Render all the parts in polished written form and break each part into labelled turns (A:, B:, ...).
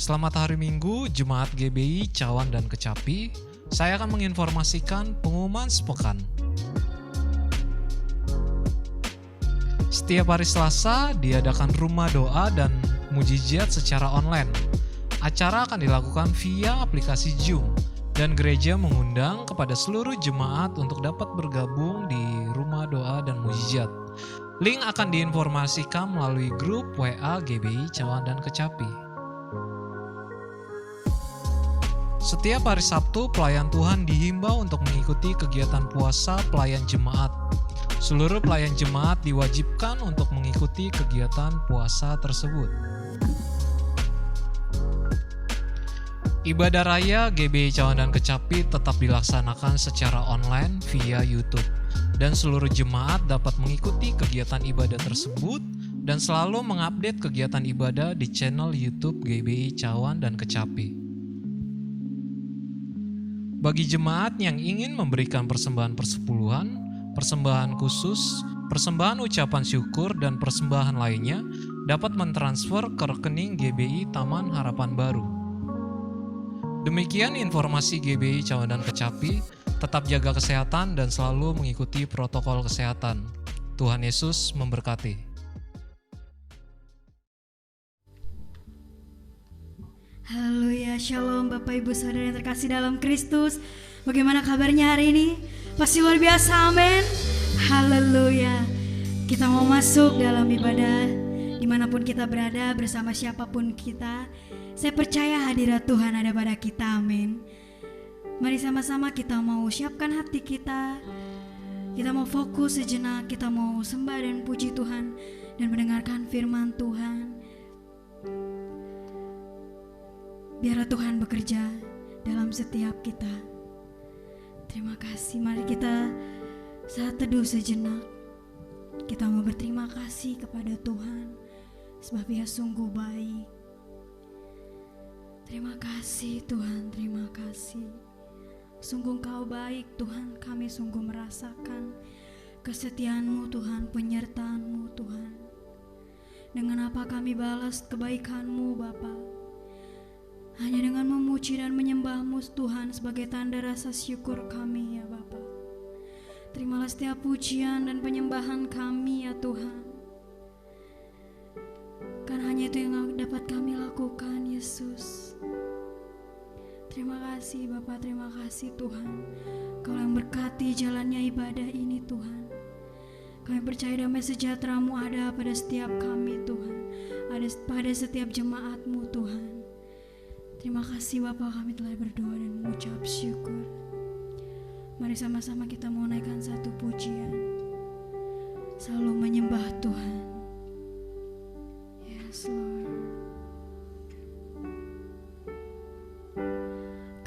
A: Selamat hari Minggu, Jemaat GBI Cawan dan Kecapi. Saya akan menginformasikan pengumuman sepekan. Setiap hari Selasa diadakan rumah doa dan mujizat secara online. Acara akan dilakukan via aplikasi Zoom dan gereja mengundang kepada seluruh jemaat untuk dapat bergabung di rumah doa dan mujizat. Link akan diinformasikan melalui grup WA GBI Cawan dan Kecapi. Setiap hari Sabtu, pelayan Tuhan dihimbau untuk mengikuti kegiatan puasa pelayan jemaat. Seluruh pelayan jemaat diwajibkan untuk mengikuti kegiatan puasa tersebut. Ibadah Raya GBI Cawan dan Kecapi tetap dilaksanakan secara online via YouTube. Dan seluruh jemaat dapat mengikuti kegiatan ibadah tersebut dan selalu mengupdate kegiatan ibadah di channel YouTube GBI Cawan dan Kecapi. Bagi jemaat yang ingin memberikan persembahan persepuluhan, persembahan khusus, persembahan ucapan syukur, dan persembahan lainnya dapat mentransfer ke rekening GBI Taman Harapan Baru. Demikian informasi GBI Cawan dan Kecapi. Tetap jaga kesehatan dan selalu mengikuti protokol kesehatan. Tuhan Yesus memberkati.
B: Haleluya, shalom Bapak Ibu Saudara yang terkasih dalam Kristus. Bagaimana kabarnya hari ini? Pasti luar biasa, amin. Haleluya. Kita mau masuk dalam ibadah dimanapun kita berada, bersama siapapun kita. Saya percaya hadirat Tuhan ada pada kita, amin. Mari sama-sama kita mau siapkan hati kita. Kita mau fokus sejenak, kita mau sembah dan puji Tuhan dan mendengarkan firman Tuhan. Biarlah Tuhan bekerja dalam setiap kita. Terima kasih. Mari kita saat teduh sejenak. Kita mau berterima kasih kepada Tuhan sebab Ia sungguh baik. Terima kasih Tuhan, terima kasih. Sungguh Engkau baik Tuhan, kami sungguh merasakan kesetiaan-Mu Tuhan, penyertaan-Mu Tuhan. Dengan apa kami balas kebaikan-Mu Bapa? Hanya dengan memuji dan menyembah-Mu Tuhan sebagai tanda rasa syukur kami ya Bapa. Terimalah setiap pujian dan penyembahan kami ya Tuhan. Karena hanya itu yang dapat kami lakukan Yesus. Terima kasih Bapa, terima kasih Tuhan. Kau yang berkati jalannya ibadah ini Tuhan. Kami percaya damai sejahtera-Mu ada pada setiap kami Tuhan. Ada pada setiap jemaat-Mu Tuhan. Terima kasih Bapa, kami telah berdoa dan mengucap syukur. Mari sama-sama kita mau naikkan satu pujian. Selalu menyembah Tuhan. Yes Lord.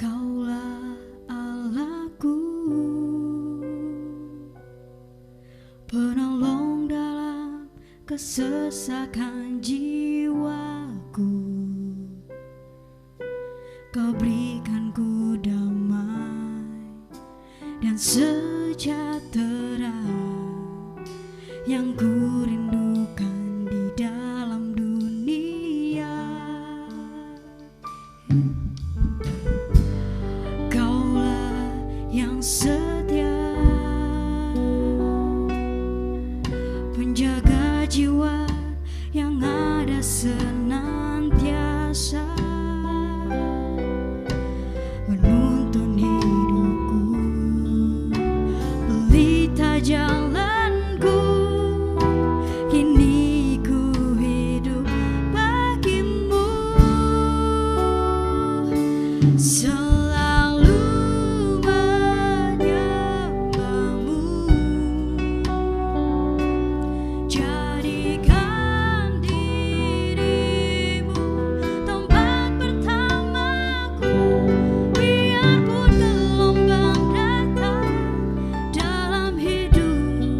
B: Kaulah Allahku, penolong dalam kesesakan jiwaku. Kau berikanku damai dan sejahtera yang ku rindukan di dalam dunia. Kaulah yang setia, penjaga jiwa yang ada senantiasa. Jalanku kini ku hidup bagimu, selalu menyembahmu. Jadikan dirimu tempat pertamaku, biarpun gelombang datang dalam hidup.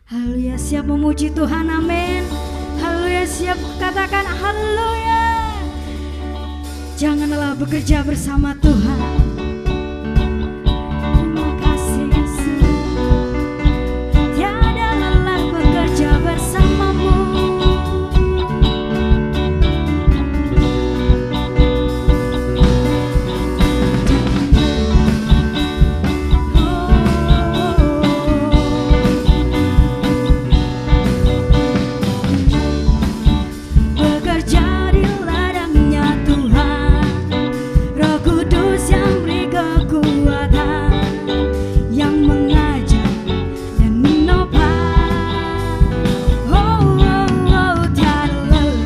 B: Haleluya, siap memuji Tuhan, amin. Haleluya, siap katakan haleluya. Jangan lelah bekerja bersama Tuhan. Terima kasih Yesus. Tiada lelah bekerja bersamamu. Bekerja di ladangnya Tuhan, Roh Kudus yang beri kekuatan, yang mengajar dan menopang. Tiada lelah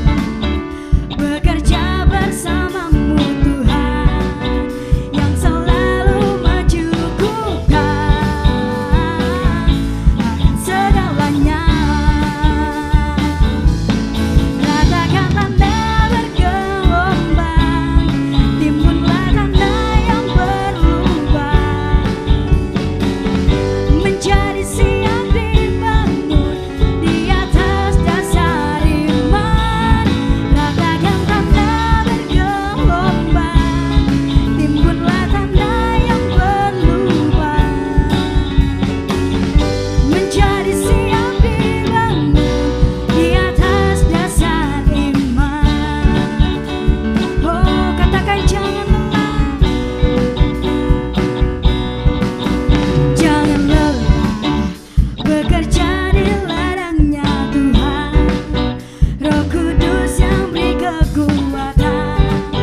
B: bekerja bersamamu Tuhan, yang selalu mencukupkan akan segalanya. Ratakan tanda bergelombang, timbunlah tanda yang berubah, menjadi siap dibangun di atas dasar iman. Ratakan tanda bergelombang, timbunlah tanda yang berubah, menjadi siap dibangun di atas dasar iman. Katakan jangan lelah, jangan lelah bekerja di ladangnya Tuhan, Roh Kudus yang beri kekuatan,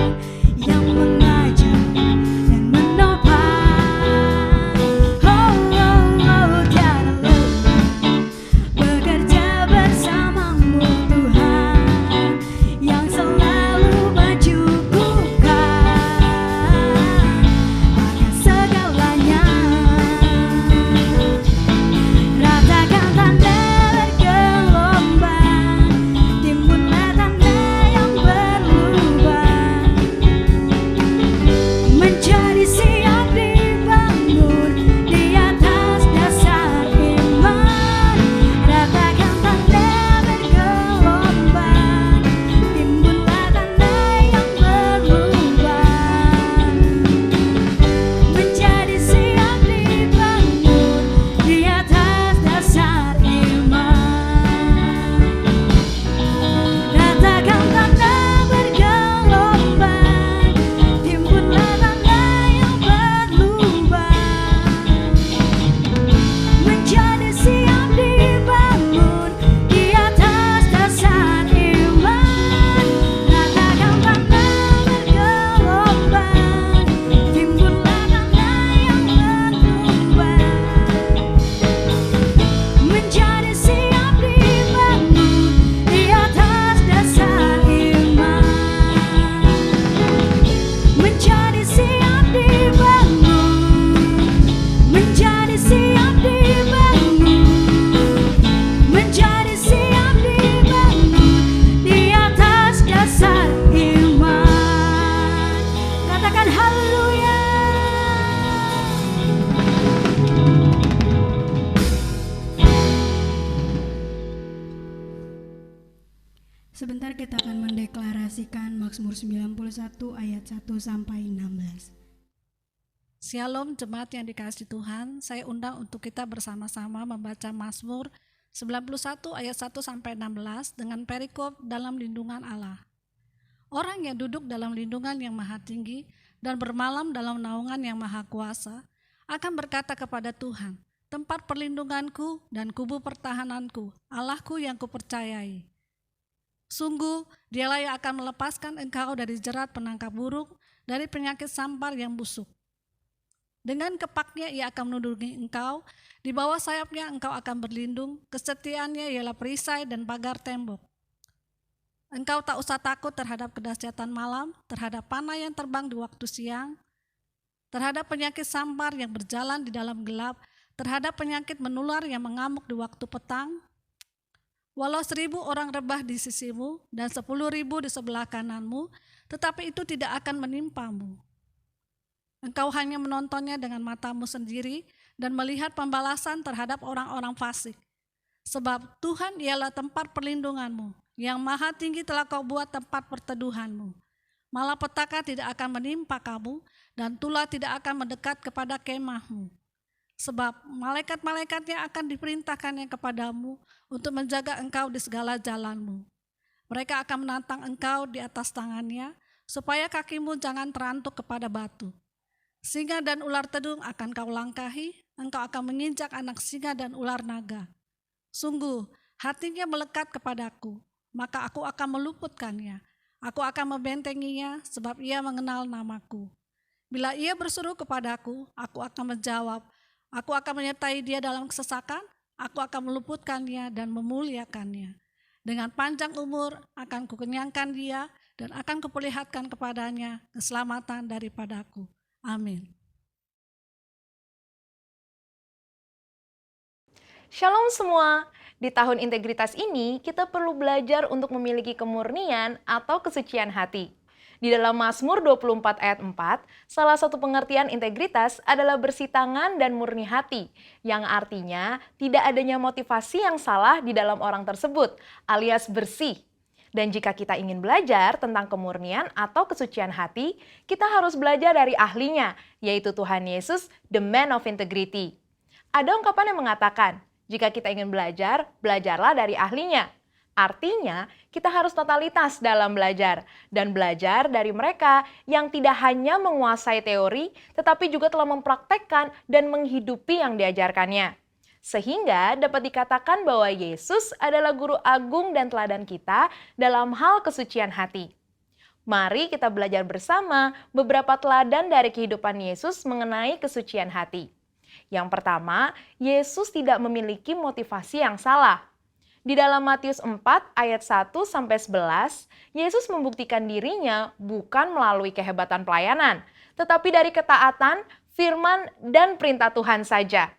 B: yang mengajar dan menopang. Tiada lelah bekerja bersamamu Tuhan, yang selalu mencukupkan akan segalanya. Ratakan tanda bergelombang, timbunlah tanda yang berubah, menjadi siap dibangun di atas dasar iman. Ratakan tanda bergelombang, timbunlah tanda yang berubah, menjadi siap dibangun di atas dasar iman. Ratakan tanda bergelombang, timbunlah tanda yang berubah, menjadi siap dibangun di atas dasar iman. Ratakan tanda bergelombang, timbunlah tanda yang berubah, menjadi siap dibangun di atas dasar iman, menjadi siap dibangun, menjadi siap dibangun, menjadi siap dibangun di atas dasar iman. Katakan haleluya. Sebentar kita akan mendeklarasikan Mazmur 91 ayat 1 sampai 16.
C: Shalom jemaat yang dikasihi Tuhan, saya undang untuk kita bersama-sama membaca Mazmur 91 ayat 1 sampai 16 dengan perikop dalam lindungan Allah. Orang yang duduk dalam lindungan yang maha tinggi dan bermalam dalam naungan yang maha kuasa akan berkata kepada Tuhan, tempat perlindunganku dan kubu pertahananku, Allahku yang kupercayai. Sungguh, dialah yang akan melepaskan engkau dari jerat penangkap burung, dari penyakit sampar yang busuk. Dengan kepaknya ia akan melindungi engkau, di bawah sayapnya engkau akan berlindung, kesetiaannya ialah perisai dan pagar tembok. Engkau tak usah takut terhadap kedahsyatan malam, terhadap panah yang terbang di waktu siang, terhadap penyakit sampar yang berjalan di dalam gelap, terhadap penyakit menular yang mengamuk di waktu petang. Walau 1.000 orang rebah di sisimu dan 10.000 di sebelah kananmu, tetapi itu tidak akan menimpamu. Engkau hanya menontonnya dengan matamu sendiri dan melihat pembalasan terhadap orang-orang fasik. Sebab Tuhan ialah tempat perlindunganmu, yang maha tinggi telah kau buat tempat perteduhanmu. Malapetaka tidak akan menimpa kamu, dan tulah tidak akan mendekat kepada kemahmu. Sebab malaikat-malaikatnya akan diperintahkannya kepadamu untuk menjaga engkau di segala jalanmu. Mereka akan menantang engkau di atas tangannya, supaya kakimu jangan terantuk kepada batu. Singa dan ular tedung akan kau langkahi, engkau akan menginjak anak singa dan ular naga. Sungguh, hatinya melekat kepadaku, maka aku akan meluputkannya. Aku akan membentenginya, sebab ia mengenal namaku. Bila ia berseru kepadaku, aku akan menjawab. Aku akan menyertai dia dalam kesesakan, aku akan meluputkannya dan memuliakannya. Dengan panjang umur akan kukenyangkan dia, dan akan kuperlihatkan kepadanya keselamatan daripadaku. Amin.
D: Shalom semua, di tahun integritas ini kita perlu belajar untuk memiliki kemurnian atau kesucian hati. Di dalam Mazmur 24 ayat 4, salah satu pengertian integritas adalah bersih tangan dan murni hati, yang artinya tidak adanya motivasi yang salah di dalam orang tersebut, alias bersih. Dan jika kita ingin belajar tentang kemurnian atau kesucian hati, kita harus belajar dari ahlinya, yaitu Tuhan Yesus, the man of integrity. Ada ungkapan yang mengatakan, jika kita ingin belajar, belajarlah dari ahlinya. Artinya, kita harus totalitas dalam belajar dan belajar dari mereka yang tidak hanya menguasai teori, tetapi juga telah mempraktekkan dan menghidupi yang diajarkannya. Sehingga dapat dikatakan bahwa Yesus adalah guru agung dan teladan kita dalam hal kesucian hati. Mari kita belajar bersama beberapa teladan dari kehidupan Yesus mengenai kesucian hati. Yang pertama, Yesus tidak memiliki motivasi yang salah. Di dalam Matius 4 ayat 1-11, Yesus membuktikan dirinya bukan melalui kehebatan pelayanan, tetapi dari ketaatan, firman, dan perintah Tuhan saja.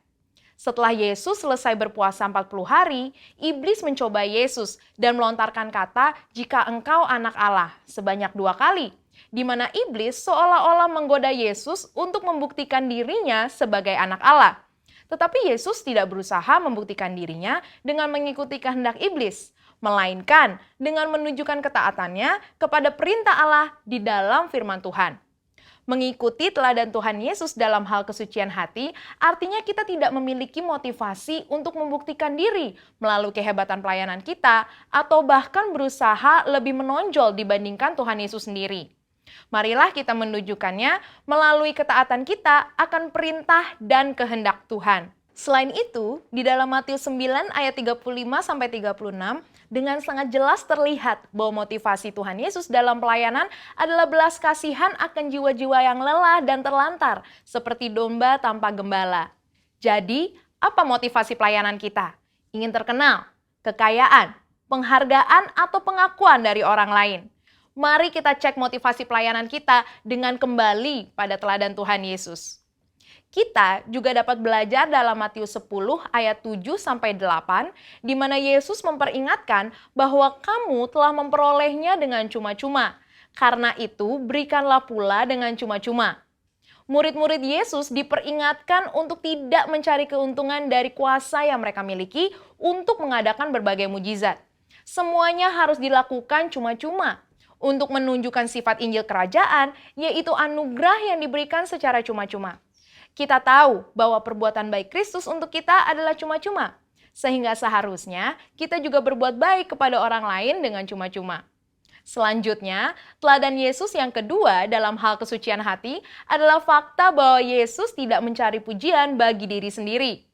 D: Setelah Yesus selesai berpuasa 40 hari, iblis mencoba Yesus dan melontarkan kata, "Jika engkau anak Allah," sebanyak 2 kali. Di mana iblis seolah-olah menggoda Yesus untuk membuktikan dirinya sebagai anak Allah. Tetapi Yesus tidak berusaha membuktikan dirinya dengan mengikuti kehendak iblis, melainkan dengan menunjukkan ketaatannya kepada perintah Allah di dalam firman Tuhan. Mengikuti teladan Tuhan Yesus dalam hal kesucian hati, artinya kita tidak memiliki motivasi untuk membuktikan diri melalui kehebatan pelayanan kita, atau bahkan berusaha lebih menonjol dibandingkan Tuhan Yesus sendiri. Marilah kita menunjukkannya melalui ketaatan kita akan perintah dan kehendak Tuhan. Selain itu, di dalam Matius 9 ayat 35-36, dengan sangat jelas terlihat bahwa motivasi Tuhan Yesus dalam pelayanan adalah belas kasihan akan jiwa-jiwa yang lelah dan terlantar, seperti domba tanpa gembala. Jadi, apa motivasi pelayanan kita? Ingin terkenal, kekayaan, penghargaan, atau pengakuan dari orang lain? Mari kita cek motivasi pelayanan kita dengan kembali pada teladan Tuhan Yesus. Kita juga dapat belajar dalam Matius 10 ayat 7-8, di mana Yesus memperingatkan bahwa kamu telah memperolehnya dengan cuma-cuma. Karena itu, berikanlah pula dengan cuma-cuma. Murid-murid Yesus diperingatkan untuk tidak mencari keuntungan dari kuasa yang mereka miliki untuk mengadakan berbagai mujizat. Semuanya harus dilakukan cuma-cuma untuk menunjukkan sifat Injil Kerajaan, yaitu anugerah yang diberikan secara cuma-cuma. Kita tahu bahwa perbuatan baik Kristus untuk kita adalah cuma-cuma, sehingga seharusnya kita juga berbuat baik kepada orang lain dengan cuma-cuma. Selanjutnya, teladan Yesus yang kedua dalam hal kesucian hati adalah fakta bahwa Yesus tidak mencari pujian bagi diri sendiri.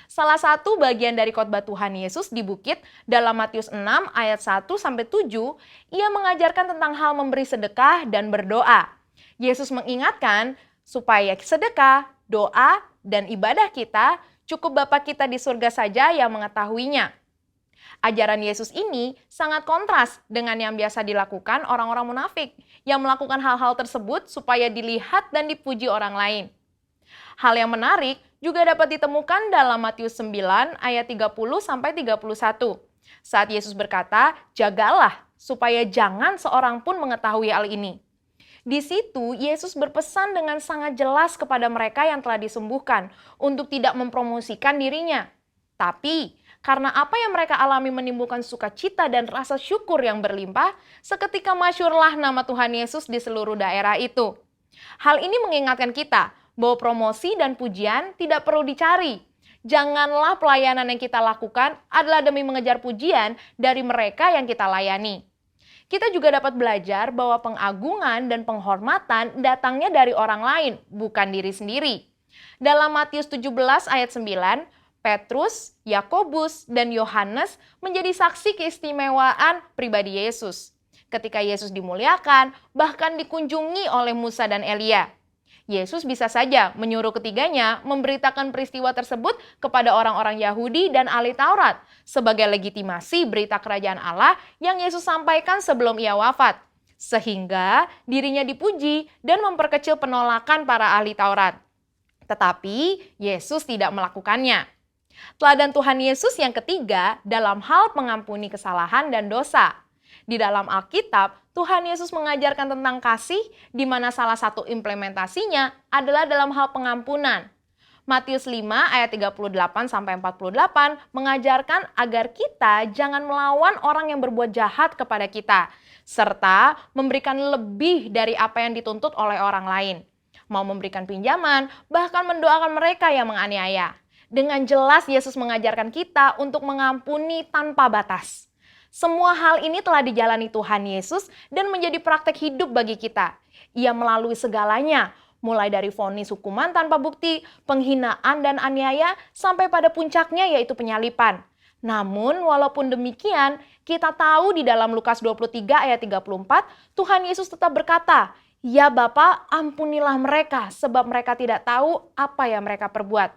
D: Salah satu bagian dari khotbah Tuhan Yesus di bukit dalam Matius 6 ayat 1-7, ia mengajarkan tentang hal memberi sedekah dan berdoa. Yesus mengingatkan supaya sedekah, doa, dan ibadah kita cukup Bapa kita di surga saja yang mengetahuinya. Ajaran Yesus ini sangat kontras dengan yang biasa dilakukan orang-orang munafik yang melakukan hal-hal tersebut supaya dilihat dan dipuji orang lain. Hal yang menarik juga dapat ditemukan dalam Matius 9 ayat 30-31. Saat Yesus berkata, "Jagalah supaya jangan seorang pun mengetahui hal ini." Di situ, Yesus berpesan dengan sangat jelas kepada mereka yang telah disembuhkan untuk tidak mempromosikan dirinya. Tapi, Karena apa yang mereka alami menimbulkan sukacita dan rasa syukur yang berlimpah, seketika masyhurlah nama Tuhan Yesus di seluruh daerah itu. Hal ini mengingatkan kita bahwa promosi dan pujian tidak perlu dicari. Janganlah pelayanan yang kita lakukan adalah demi mengejar pujian dari mereka yang kita layani. Kita juga dapat belajar bahwa pengagungan dan penghormatan datangnya dari orang lain, bukan diri sendiri. Dalam Matius 17 ayat 9, Petrus, Yakobus, dan Yohanes menjadi saksi keistimewaan pribadi Yesus. Ketika Yesus dimuliakan, bahkan dikunjungi oleh Musa dan Elia. Yesus bisa saja menyuruh ketiganya memberitakan peristiwa tersebut kepada orang-orang Yahudi dan ahli Taurat sebagai legitimasi berita kerajaan Allah yang Yesus sampaikan sebelum ia wafat. Sehingga dirinya dipuji dan memperkecil penolakan para ahli Taurat. Tetapi Yesus tidak melakukannya. Teladan Tuhan Yesus yang ketiga dalam hal mengampuni kesalahan dan dosa. Di dalam Alkitab, Tuhan Yesus mengajarkan tentang kasih, di mana salah satu implementasinya adalah dalam hal pengampunan. Matius 5 ayat 38-48 mengajarkan agar kita jangan melawan orang yang berbuat jahat kepada kita, serta memberikan lebih dari apa yang dituntut oleh orang lain. Mau memberikan pinjaman, bahkan mendoakan mereka yang menganiaya. Dengan jelas Yesus mengajarkan kita untuk mengampuni tanpa batas. Semua hal ini telah dijalani Tuhan Yesus dan menjadi praktek hidup bagi kita. Ia melalui segalanya, mulai dari vonis hukuman tanpa bukti, penghinaan dan aniaya, sampai pada puncaknya yaitu penyalipan. Namun walaupun demikian, kita tahu di dalam Lukas 23 ayat 34, Tuhan Yesus tetap berkata, "Ya Bapa, ampunilah mereka, sebab mereka tidak tahu apa yang mereka perbuat."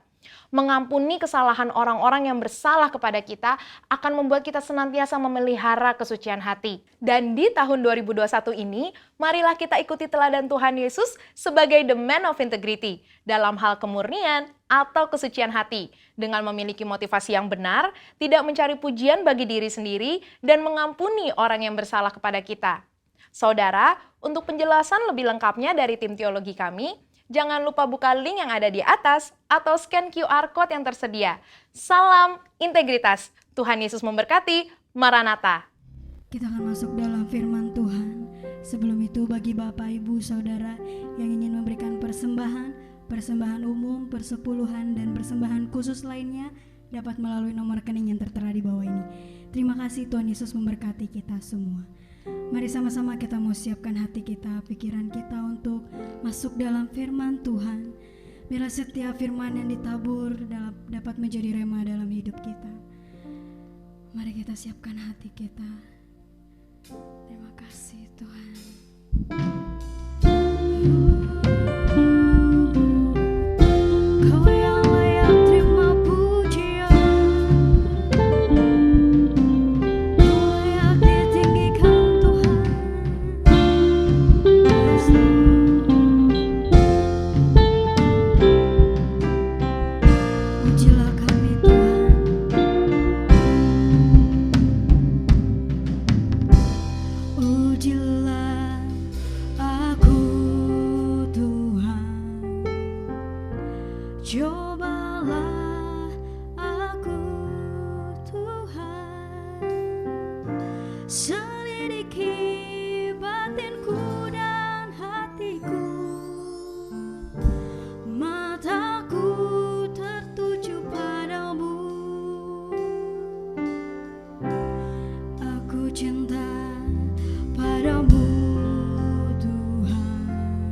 D: Mengampuni kesalahan orang-orang yang bersalah kepada kita akan membuat kita senantiasa memelihara kesucian hati. Dan di tahun 2021 ini, marilah kita ikuti teladan Tuhan Yesus sebagai the man of integrity dalam hal kemurnian atau kesucian hati, dengan memiliki motivasi yang benar, tidak mencari pujian bagi diri sendiri, dan mengampuni orang yang bersalah kepada kita. Saudara, untuk penjelasan lebih lengkapnya dari tim teologi kami, jangan lupa buka link yang ada di atas atau scan QR Code yang tersedia. Salam integritas. Tuhan Yesus memberkati. Maranatha.
B: Kita akan masuk dalam firman Tuhan. Sebelum itu bagi Bapak, Ibu, Saudara yang ingin memberikan persembahan umum, persepuluhan, dan persembahan khusus lainnya dapat melalui nomor rekening yang tertera di bawah ini. Terima kasih, Tuhan Yesus memberkati kita semua. Mari sama-sama kita mau siapkan hati kita, pikiran kita untuk masuk dalam firman Tuhan. Biarlah setiap firman yang ditabur dapat menjadi rema dalam hidup kita. Mari kita siapkan hati kita. Terima kasih Tuhan. Kau yang layak terima pujian, layak ditinggikan Tuhan. Ujilah kami Tuhan. Ujilah aku Tuhan, cobalah aku Tuhan, selidiki batinku dan hatiku, mataku tertuju padamu, aku cinta padamu Tuhan,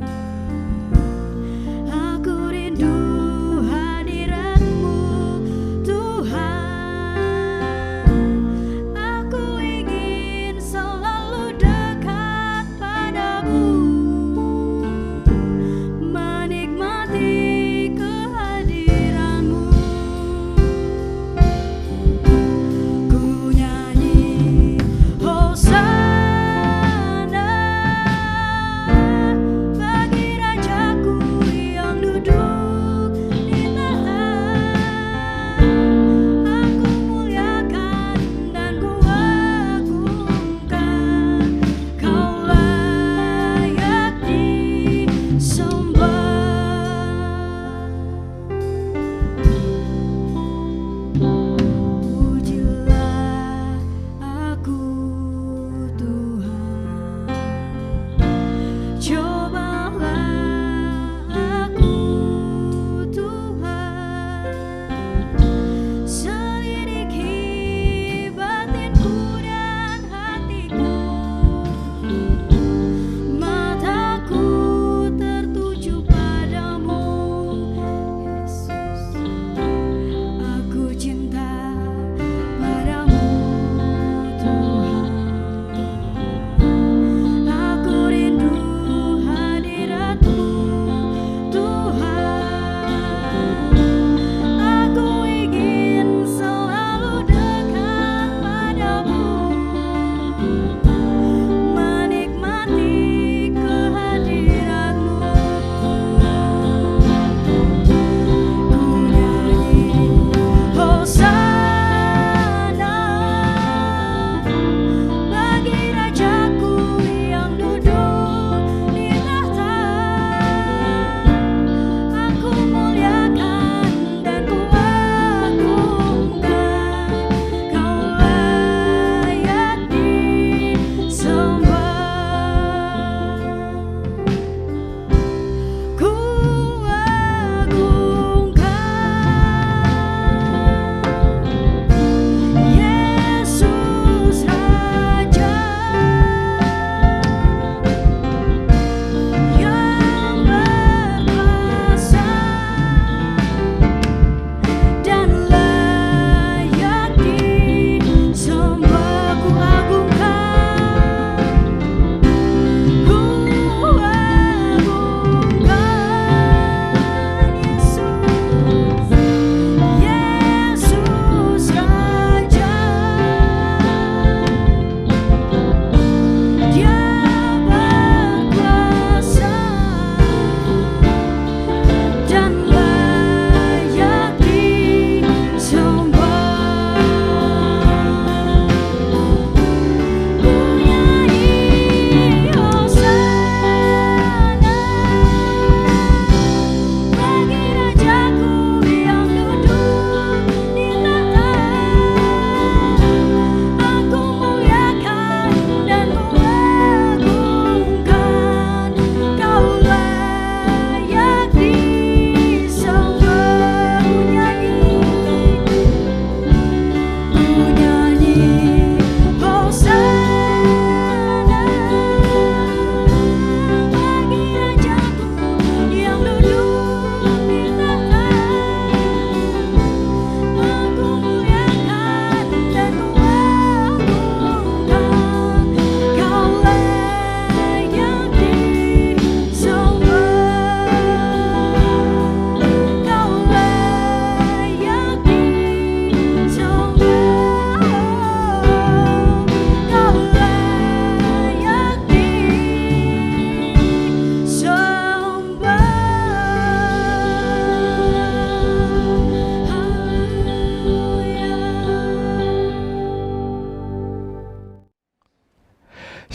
B: aku rindu hadiratmu Tuhan, aku ingin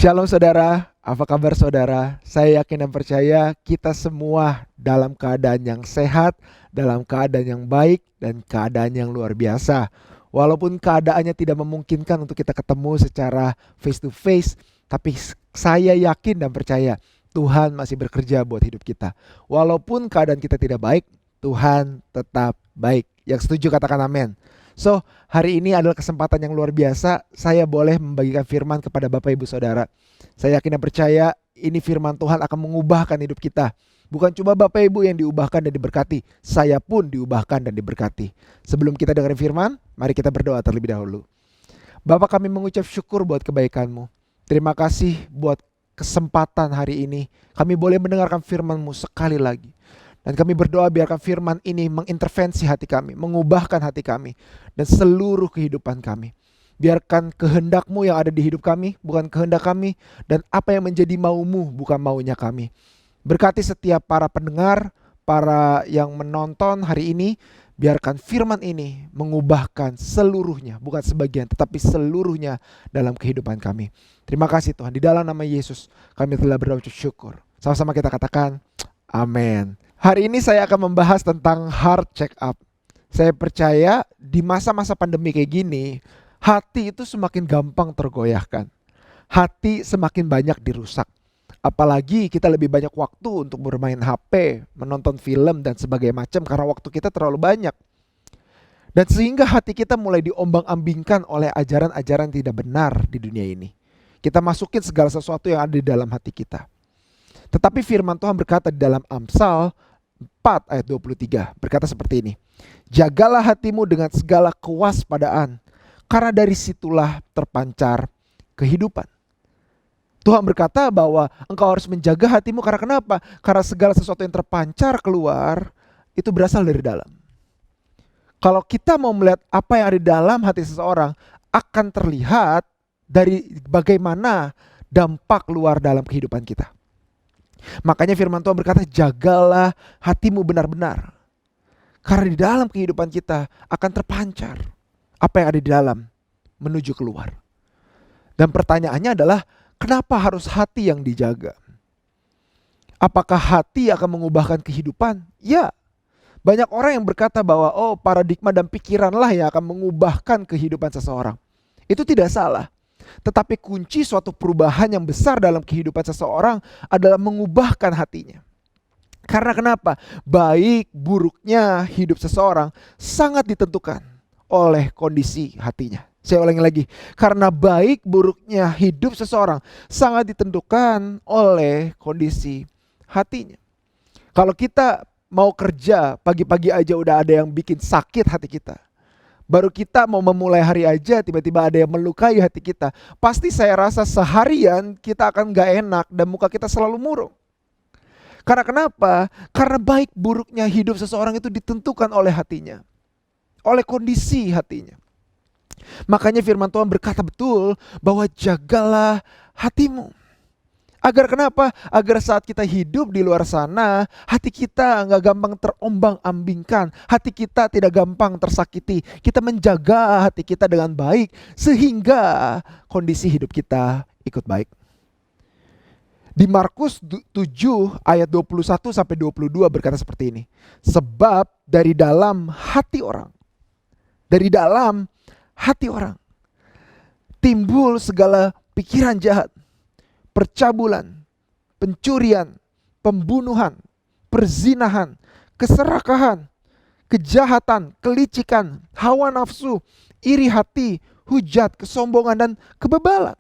E: Shalom saudara, apa kabar saudara? Saya yakin dan percaya kita semua dalam keadaan yang sehat, dalam keadaan yang baik, dan keadaan yang luar biasa. Walaupun keadaannya tidak memungkinkan untuk kita ketemu secara face to face, tapi saya yakin dan percaya Tuhan masih bekerja buat hidup kita. Walaupun keadaan kita tidak baik, Tuhan tetap baik. Yang setuju katakan amin. So, hari ini adalah kesempatan yang luar biasa. Saya boleh membagikan firman kepada Bapak Ibu Saudara. Saya yakin dan percaya ini firman Tuhan akan mengubahkan hidup kita. Bukan cuma Bapak Ibu yang diubahkan dan diberkati, saya pun diubahkan dan diberkati. Sebelum kita dengar firman, mari kita berdoa terlebih dahulu. Bapak, kami mengucap syukur buat kebaikan-Mu. Terima kasih buat kesempatan hari ini. Kami boleh mendengarkan firman-Mu sekali lagi. Dan kami berdoa biarkan firman ini mengintervensi hati kami, mengubahkan hati kami, dan seluruh kehidupan kami. Biarkan kehendak-Mu yang ada di hidup kami, bukan kehendak kami, dan apa yang menjadi mau-Mu, bukan maunya kami. Berkati setiap para pendengar, para yang menonton hari ini, biarkan firman ini mengubahkan seluruhnya, bukan sebagian, tetapi seluruhnya dalam kehidupan kami. Terima kasih Tuhan, di dalam nama Yesus kami telah berdoa syukur. Sama-sama kita katakan, amin. Hari ini saya akan membahas tentang heart check up. Saya percaya di masa-masa pandemi kayak gini, hati itu semakin gampang tergoyahkan. Hati semakin banyak dirusak. Apalagi kita lebih banyak waktu untuk bermain HP, menonton film dan sebagainya macam karena waktu kita terlalu banyak. Dan sehingga hati kita mulai diombang-ambingkan oleh ajaran-ajaran tidak benar di dunia ini. Kita masukin segala sesuatu yang ada di dalam hati kita. Tetapi firman Tuhan berkata di dalam Amsal 4 ayat 23 berkata seperti ini. Jagalah hatimu dengan segala kewaspadaan, karena dari situlah terpancar kehidupan. Tuhan berkata bahwa engkau harus menjaga hatimu karena kenapa? Karena segala sesuatu yang terpancar keluar itu berasal dari dalam. Kalau kita mau melihat apa yang ada di dalam hati seseorang, akan terlihat dari bagaimana dampak luar dalam kehidupan kita. Makanya firman Tuhan berkata, jagalah hatimu benar-benar. Karena di dalam kehidupan kita akan terpancar apa yang ada di dalam menuju keluar. Dan pertanyaannya adalah, kenapa harus hati yang dijaga? Apakah hati akan mengubahkan kehidupan? Ya, banyak orang yang berkata bahwa paradigma dan pikiranlah yang akan mengubahkan kehidupan seseorang. Itu tidak salah. Tetapi kunci suatu perubahan yang besar dalam kehidupan seseorang adalah mengubahkan hatinya. Karena kenapa? Baik buruknya hidup seseorang sangat ditentukan oleh kondisi hatinya. Saya ulangi lagi. Karena baik buruknya hidup seseorang sangat ditentukan oleh kondisi hatinya. Kalau kita mau kerja, pagi-pagi aja udah ada yang bikin sakit hati kita. Baru kita mau memulai hari aja tiba-tiba ada yang melukai hati kita. Pasti saya rasa seharian kita akan gak enak dan muka kita selalu murung. Karena kenapa? Karena baik buruknya hidup seseorang itu ditentukan oleh hatinya. Oleh kondisi hatinya. Makanya firman Tuhan berkata betul bahwa jagalah hatimu. Agar kenapa? Agar saat kita hidup di luar sana, hati kita gak gampang terombang-ambingkan. Hati kita tidak gampang tersakiti. Kita menjaga hati kita dengan baik sehingga kondisi hidup kita ikut baik. Di Markus 7 ayat 21 sampai 22 berkata seperti ini. Sebab dari dalam hati orang timbul segala pikiran jahat, percabulan, pencurian, pembunuhan, perzinahan, keserakahan, kejahatan, kelicikan, hawa nafsu, iri hati, hujat, kesombongan, dan kebebalan.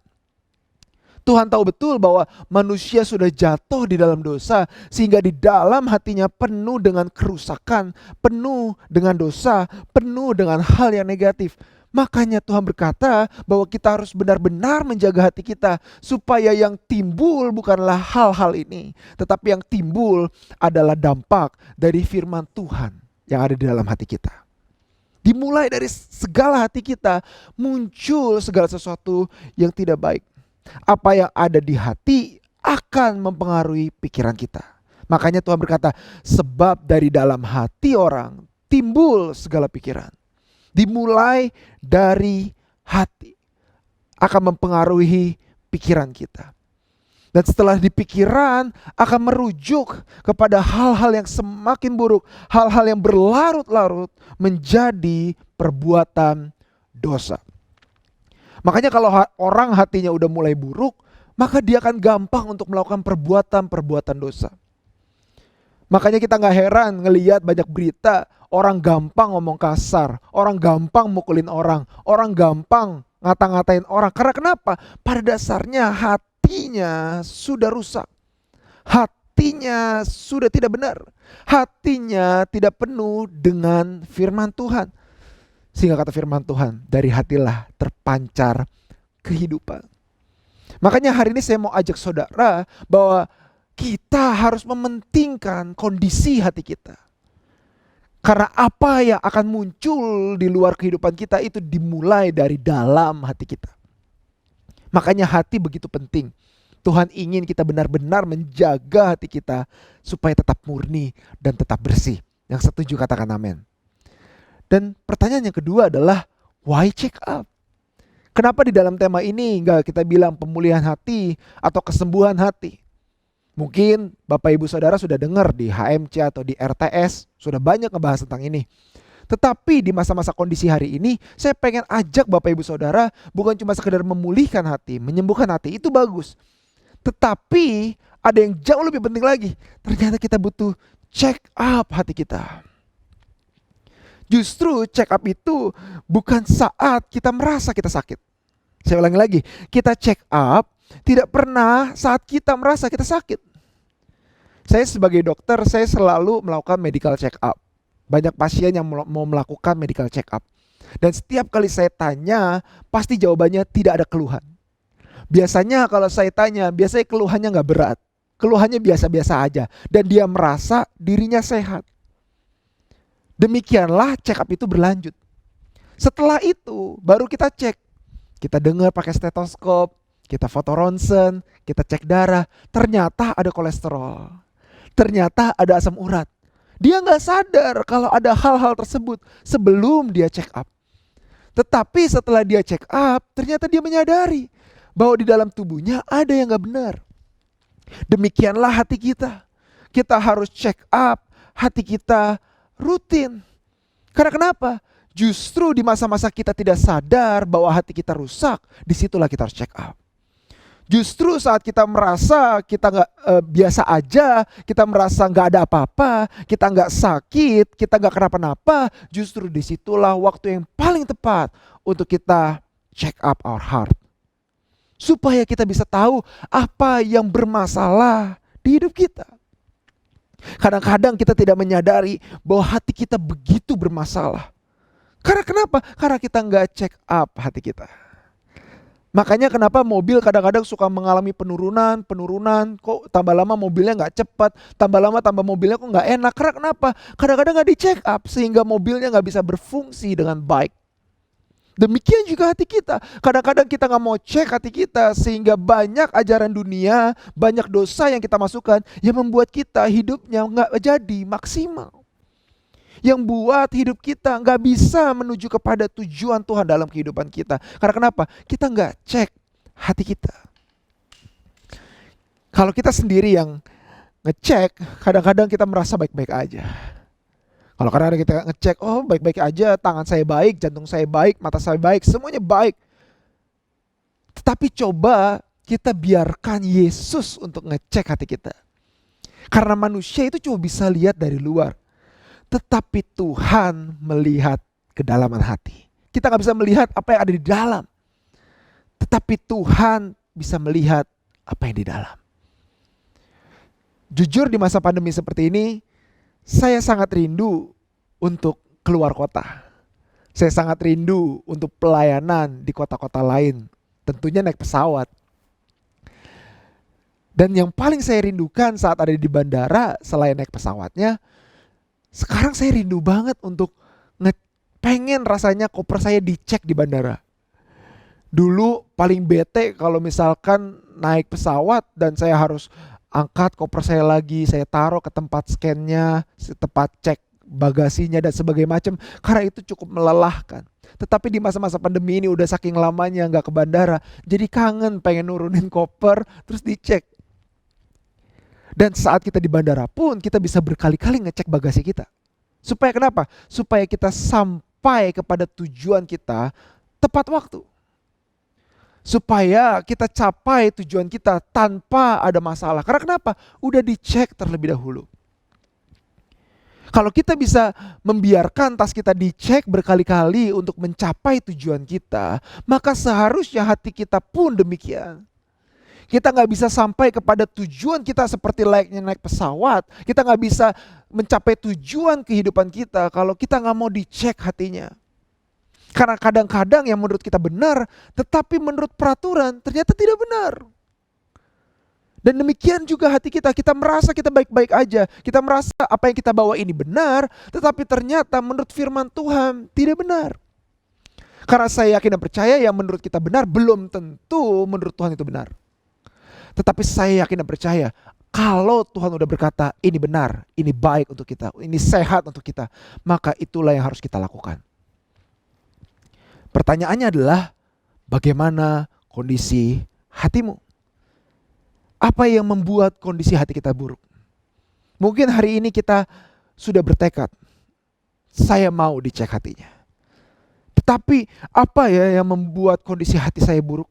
E: Tuhan tahu betul bahwa manusia sudah jatuh di dalam dosa sehingga di dalam hatinya penuh dengan kerusakan, penuh dengan dosa, penuh dengan hal yang negatif. Makanya Tuhan berkata bahwa kita harus benar-benar menjaga hati kita supaya yang timbul bukanlah hal-hal ini, tetapi yang timbul adalah dampak dari firman Tuhan yang ada di dalam hati kita. Dimulai dari segala hati kita muncul segala sesuatu yang tidak baik. Apa yang ada di hati akan mempengaruhi pikiran kita. Makanya Tuhan berkata, sebab dari dalam hati orang timbul segala pikiran. Dimulai dari hati akan mempengaruhi pikiran kita. Dan setelah di pikiran akan merujuk kepada hal-hal yang semakin buruk, hal-hal yang berlarut-larut menjadi perbuatan dosa. Makanya kalau orang hatinya udah mulai buruk, maka dia akan gampang untuk melakukan perbuatan-perbuatan dosa. Makanya kita gak heran ngelihat banyak berita, orang gampang ngomong kasar, orang gampang mukulin orang gampang ngata-ngatain orang. Karena kenapa? Pada dasarnya hatinya sudah rusak. Hatinya sudah tidak benar. Hatinya tidak penuh dengan firman Tuhan. Sehingga kata firman Tuhan, dari hatilah terpancar kehidupan. Makanya hari ini saya mau ajak saudara bahwa kita harus mementingkan kondisi hati kita. Karena apa yang akan muncul di luar kehidupan kita itu dimulai dari dalam hati kita. Makanya hati begitu penting. Tuhan ingin kita benar-benar menjaga hati kita supaya tetap murni dan tetap bersih. Yang setuju katakan amin. Dan pertanyaan yang kedua adalah why check up? Kenapa di dalam tema ini enggak kita bilang pemulihan hati atau kesembuhan hati? Mungkin Bapak Ibu Saudara sudah dengar di HMC atau di RTS, sudah banyak ngebahas tentang ini. Tetapi di masa-masa kondisi hari ini, saya pengen ajak Bapak Ibu Saudara bukan cuma sekedar memulihkan hati, menyembuhkan hati, itu bagus. Tetapi ada yang jauh lebih penting lagi. Ternyata kita butuh check up hati kita. Justru check up itu bukan saat kita merasa kita sakit. Saya ulangi lagi, kita check up tidak pernah saat kita merasa kita sakit. Saya sebagai dokter, saya selalu melakukan medical check up. Banyak pasien yang mau melakukan medical check up. Dan setiap kali saya tanya, pasti jawabannya tidak ada keluhan. Biasanya kalau saya tanya, biasanya keluhannya gak berat. Keluhannya biasa-biasa aja. Dan dia merasa dirinya sehat. Demikianlah check up itu berlanjut. Setelah itu, baru kita cek. Kita dengar pakai stetoskop, kita foto ronsen, kita cek darah, ternyata ada kolesterol. Ternyata ada asam urat. Dia gak sadar kalau ada hal-hal tersebut sebelum dia check up. Tetapi setelah dia check up, ternyata dia menyadari bahwa di dalam tubuhnya ada yang gak benar. Demikianlah hati kita. Kita harus check up hati kita rutin. Karena kenapa? Justru di masa-masa kita tidak sadar bahwa hati kita rusak, disitulah kita harus check up. Justru saat kita merasa kita nggak biasa aja, kita merasa nggak ada apa-apa, kita nggak sakit, kita nggak kenapa-napa, justru disitulah waktu yang paling tepat untuk kita check up our heart. Supaya kita bisa tahu apa yang bermasalah di hidup kita. Kadang-kadang kita tidak menyadari bahwa hati kita begitu bermasalah. Karena kenapa? Karena kita nggak check up hati kita. Makanya kenapa mobil kadang-kadang suka mengalami penurunan, kok tambah lama mobilnya nggak cepat, tambah lama tambah mobilnya kok nggak enak. Karena kenapa? Kadang-kadang nggak di check up sehingga mobilnya nggak bisa berfungsi dengan baik. Demikian juga hati kita. Kadang-kadang kita nggak mau cek hati kita sehingga banyak ajaran dunia, banyak dosa yang kita masukkan yang membuat kita hidupnya nggak jadi maksimal. Yang buat hidup kita nggak bisa menuju kepada tujuan Tuhan dalam kehidupan kita. Karena kenapa? Kita nggak cek hati kita. Kalau kita sendiri yang ngecek, kadang-kadang kita merasa baik-baik aja. Kalau kadang-kadang kita ngecek, oh baik-baik aja, tangan saya baik, jantung saya baik, mata saya baik, semuanya baik. Tetapi coba kita biarkan Yesus untuk ngecek hati kita. Karena manusia itu cuma bisa lihat dari luar. Tetapi Tuhan melihat kedalaman hati. Kita gak bisa melihat apa yang ada di dalam. Tetapi Tuhan bisa melihat apa yang di dalam. Jujur di masa pandemi seperti ini, saya sangat rindu untuk keluar kota. Saya sangat rindu untuk pelayanan di kota-kota lain. Tentunya naik pesawat. Dan yang paling saya rindukan saat ada di bandara selain naik pesawatnya, sekarang saya rindu banget untuk pengen rasanya koper saya dicek di bandara. Dulu paling bete kalau misalkan naik pesawat dan saya harus angkat koper saya lagi, saya taruh ke tempat scan-nya, tempat cek bagasinya dan sebagainya macam, karena itu cukup melelahkan. Tetapi di masa-masa pandemi ini udah saking lamanya nggak ke bandara, jadi kangen pengen nurunin koper terus dicek. Dan saat kita di bandara pun kita bisa berkali-kali ngecek bagasi kita. Supaya kenapa? Supaya kita sampai kepada tujuan kita tepat waktu. Supaya kita capai tujuan kita tanpa ada masalah. Karena kenapa? Udah dicek terlebih dahulu. Kalau kita bisa membiarkan tas kita dicek berkali-kali untuk mencapai tujuan kita, maka seharusnya hati kita pun demikian. Kita nggak bisa sampai kepada tujuan kita seperti layaknya naik pesawat. Kita nggak bisa mencapai tujuan kehidupan kita kalau kita nggak mau dicek hatinya. Karena kadang-kadang yang menurut kita benar, tetapi menurut peraturan ternyata tidak benar. Dan demikian juga hati kita, kita merasa kita baik-baik aja. Kita merasa apa yang kita bawa ini benar, tetapi ternyata menurut firman Tuhan tidak benar. Karena saya yakin dan percaya yang menurut kita benar, belum tentu menurut Tuhan itu benar. Tetapi saya yakin dan percaya, kalau Tuhan udah berkata ini benar, ini baik untuk kita, ini sehat untuk kita, maka itulah yang harus kita lakukan. Pertanyaannya adalah, bagaimana kondisi hatimu? Apa yang membuat kondisi hati kita buruk? Mungkin hari ini kita sudah bertekad, saya mau dicek hatinya. Tetapi apa ya yang membuat kondisi hati saya buruk?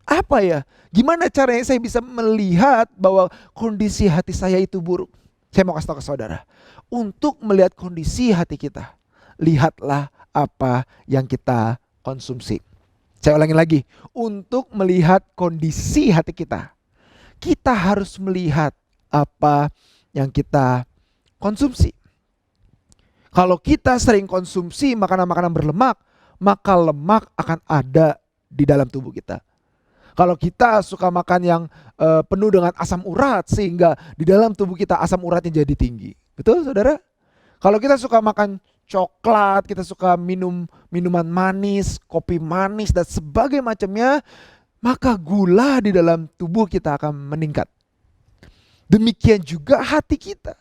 E: Apa ya? Gimana caranya saya bisa melihat bahwa kondisi hati saya itu buruk? Saya mau kasih tahu ke saudara. Untuk melihat kondisi hati kita, lihatlah apa yang kita konsumsi. Saya ulangi lagi. Untuk melihat kondisi hati kita, kita harus melihat apa yang kita konsumsi. Kalau kita sering konsumsi makanan-makanan berlemak, maka lemak akan ada di dalam tubuh kita. Kalau kita suka makan yang penuh dengan asam urat sehingga di dalam tubuh kita asam uratnya jadi tinggi. Betul saudara? Kalau kita suka makan coklat, kita suka minum minuman manis, kopi manis dan sebagainya macamnya, maka gula di dalam tubuh kita akan meningkat. Demikian juga hati kita.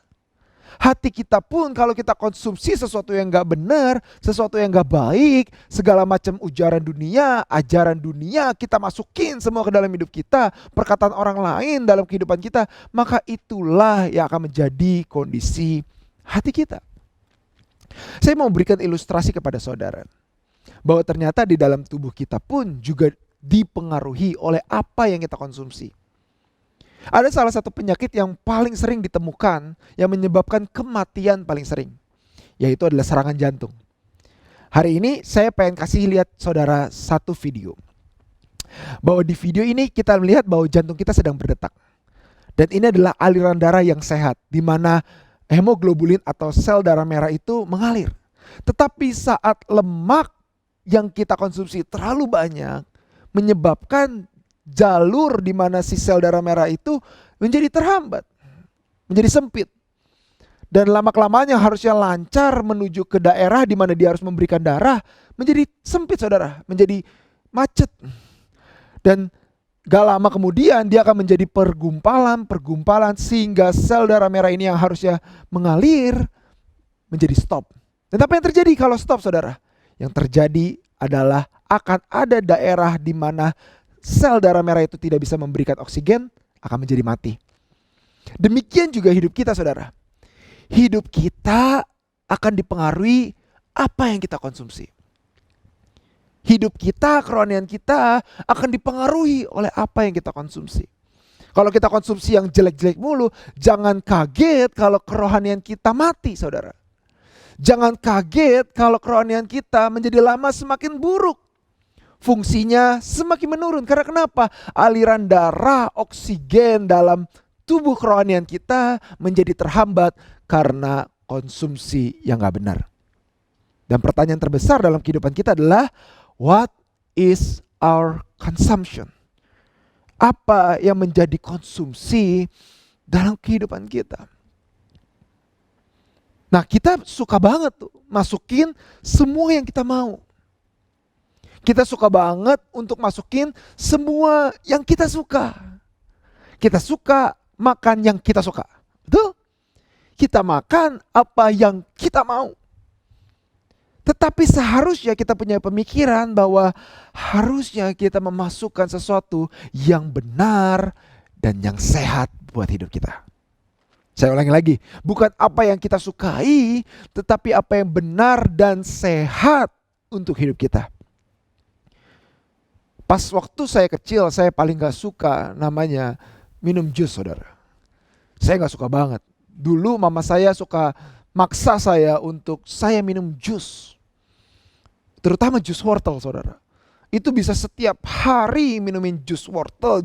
E: Hati kita pun kalau kita konsumsi sesuatu yang gak benar, sesuatu yang gak baik, segala macam ujaran dunia, ajaran dunia, kita masukin semua ke dalam hidup kita, perkataan orang lain dalam kehidupan kita, maka itulah yang akan menjadi kondisi hati kita. Saya mau berikan ilustrasi kepada saudara, bahwa ternyata di dalam tubuh kita pun juga dipengaruhi oleh apa yang kita konsumsi. Ada salah satu penyakit yang paling sering ditemukan yang menyebabkan kematian paling sering, yaitu adalah serangan jantung. Hari ini saya pengen kasih lihat saudara satu video. Bahwa di video ini kita melihat bahwa jantung kita sedang berdetak. Dan ini adalah aliran darah yang sehat, di mana hemoglobulin atau sel darah merah itu mengalir. Tetapi saat lemak yang kita konsumsi terlalu banyak, menyebabkan jalur di mana si sel darah merah itu menjadi terhambat, menjadi sempit. Dan lama-kelamaan yang harusnya lancar menuju ke daerah di mana dia harus memberikan darah, menjadi sempit saudara, menjadi macet. Dan gak lama kemudian dia akan menjadi pergumpalan sehingga sel darah merah ini yang harusnya mengalir menjadi stop. Dan apa yang terjadi kalau stop saudara? Yang terjadi adalah akan ada daerah di mana sel darah merah itu tidak bisa memberikan oksigen, akan menjadi mati. Demikian juga hidup kita saudara. Hidup kita akan dipengaruhi apa yang kita konsumsi. Hidup kita, kerohanian kita akan dipengaruhi oleh apa yang kita konsumsi. Kalau kita konsumsi yang jelek-jelek mulu, jangan kaget kalau kerohanian kita mati saudara. Jangan kaget kalau kerohanian kita menjadi lama semakin buruk. Fungsinya semakin menurun. Karena kenapa? Aliran darah, oksigen dalam tubuh kerohanian kita menjadi terhambat karena konsumsi yang gak benar. Dan pertanyaan terbesar dalam kehidupan kita adalah, what is our consumption? Apa yang menjadi konsumsi dalam kehidupan kita? Nah, kita suka banget tuh masukin semua yang kita mau. Kita suka banget untuk masukin semua yang kita suka. Kita suka makan yang kita suka. Betul? Kita makan apa yang kita mau. Tetapi seharusnya kita punya pemikiran bahwa harusnya kita memasukkan sesuatu yang benar dan yang sehat buat hidup kita. Saya ulangi lagi, bukan apa yang kita sukai, tetapi apa yang benar dan sehat untuk hidup kita. Pas waktu saya kecil, saya paling gak suka namanya minum jus, saudara. Saya gak suka banget. Dulu mama saya suka maksa saya untuk saya minum jus. Terutama jus wortel, saudara. Itu bisa setiap hari minumin jus wortel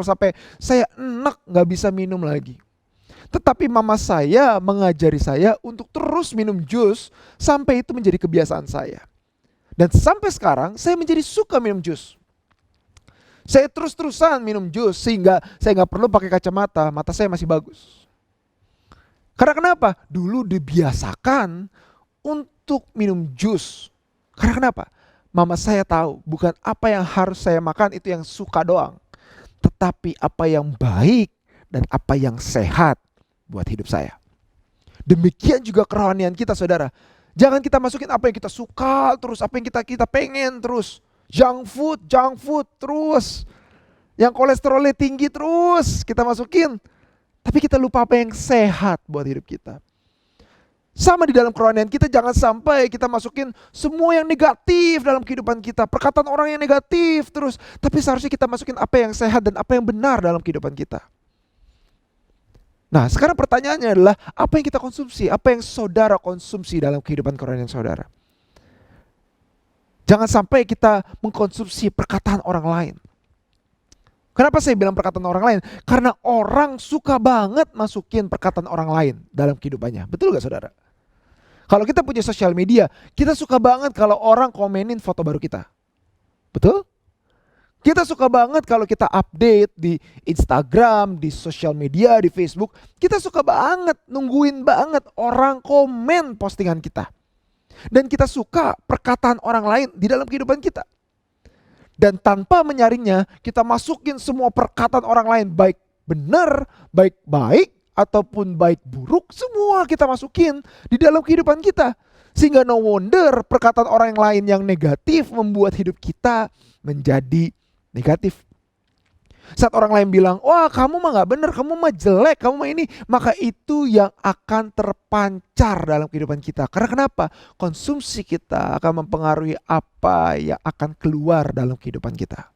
E: sampai saya enak gak bisa minum lagi. Tetapi mama saya mengajari saya untuk terus minum jus sampai itu menjadi kebiasaan saya. Dan sampai sekarang saya menjadi suka minum jus. Saya terus-terusan minum jus sehingga saya gak perlu pakai kacamata, mata saya masih bagus. Karena kenapa? Dulu dibiasakan untuk minum jus. Karena kenapa? Mama saya tahu bukan apa yang harus saya makan itu yang suka doang. Tetapi apa yang baik dan apa yang sehat buat hidup saya. Demikian juga kerohanian kita, saudara. Jangan kita masukin apa yang kita suka terus, apa yang kita pengen terus. Junk food terus. Yang kolesterolnya tinggi terus kita masukin. Tapi kita lupa apa yang sehat buat hidup kita. Sama di dalam kerohanian kita, jangan sampai kita masukin semua yang negatif dalam kehidupan kita. Perkataan orang yang negatif terus. Tapi seharusnya kita masukin apa yang sehat dan apa yang benar dalam kehidupan kita. Nah, sekarang pertanyaannya adalah apa yang kita konsumsi? Apa yang saudara konsumsi dalam kehidupan kerohanian saudara? Jangan sampai kita mengkonsumsi perkataan orang lain. Kenapa saya bilang perkataan orang lain? Karena orang suka banget masukin perkataan orang lain dalam kehidupannya. Betul gak, saudara? Kalau kita punya sosial media, kita suka banget kalau orang komenin foto baru kita. Betul? Kita suka banget kalau kita update di Instagram, di sosial media, di Facebook. Kita suka banget, nungguin banget orang komen postingan kita. Dan kita suka perkataan orang lain di dalam kehidupan kita. Dan tanpa menyaringnya, kita masukin semua perkataan orang lain, baik benar, baik baik, ataupun baik buruk, semua kita masukin di dalam kehidupan kita. Sehingga no wonder perkataan orang lain yang negatif membuat hidup kita menjadi negatif. Saat orang lain bilang, wah kamu mah gak bener, kamu mah jelek, kamu mah ini. Maka itu yang akan terpancar dalam kehidupan kita. Karena kenapa? Konsumsi kita akan mempengaruhi apa yang akan keluar dalam kehidupan kita.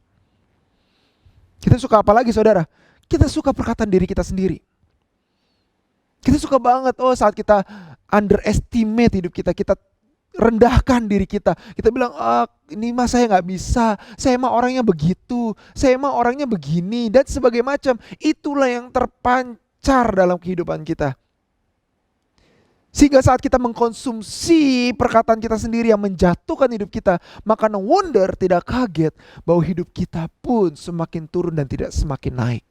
E: Kita suka apa lagi, saudara? Kita suka perkataan diri kita sendiri. Kita suka banget, saat kita underestimate hidup kita, kita rendahkan diri kita. Kita bilang, ini mah saya gak bisa, saya mah orangnya begitu, saya mah orangnya begini, dan sebagainya macam. Itulah yang terpancar dalam kehidupan kita. Sehingga saat kita mengkonsumsi perkataan kita sendiri yang menjatuhkan hidup kita, maka no wonder tidak kaget bahwa hidup kita pun semakin turun dan tidak semakin naik.